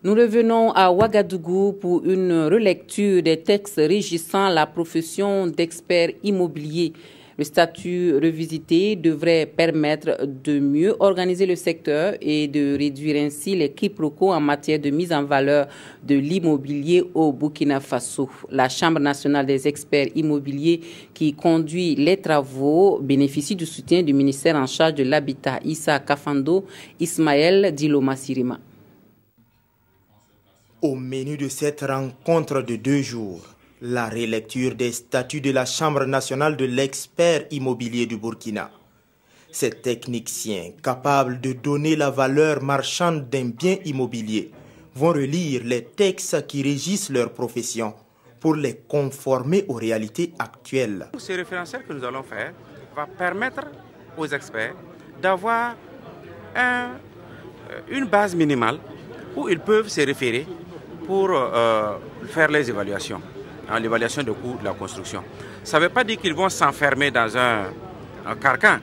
Nous revenons à Ouagadougou pour une relecture des textes régissant la profession d'expert immobilier. Le statut revisité devrait permettre de mieux organiser le secteur et de réduire ainsi les quiproquos en matière de mise en valeur de l'immobilier au Burkina Faso. La Chambre nationale des experts immobiliers qui conduit les travaux bénéficie du soutien du ministère en charge de l'habitat Issa Kafando Ismaël Diloma Sirima. Au menu de cette rencontre de 2 jours, la relecture des statuts de la Chambre nationale de l'expert immobilier du Burkina. Ces techniciens, capables de donner la valeur marchande d'un bien immobilier, vont relire les textes qui régissent leur profession pour les conformer aux réalités actuelles. Ce référentiel que nous allons faire va permettre aux experts d'avoir une base minimale où ils peuvent se référer pour faire les évaluations, l'évaluation de coûts de la construction. Ça ne veut pas dire qu'ils vont s'enfermer dans un carcan,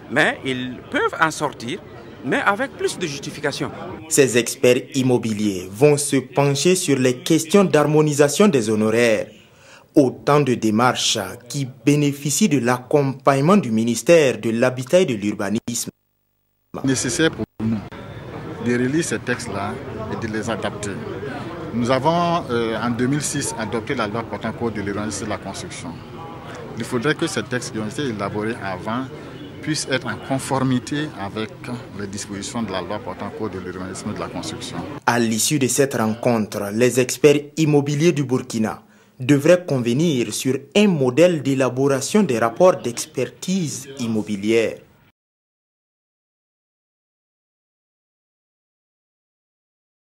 mais ils peuvent en sortir, mais avec plus de justification. Ces experts immobiliers vont se pencher sur les questions d'harmonisation des honoraires, autant de démarches qui bénéficient de l'accompagnement du ministère de l'Habitat et de l'Urbanisme. Nécessaire pour nous de relire ces textes-là et de les adapter. Nous avons en 2006 adopté la loi portant code de l'urbanisme et de la construction. Il faudrait que ces textes qui ont été élaborés avant puissent être en conformité avec les dispositions de la loi portant code de l'urbanisme et de la construction. À l'issue de cette rencontre, les experts immobiliers du Burkina devraient convenir sur un modèle d'élaboration des rapports d'expertise immobilière.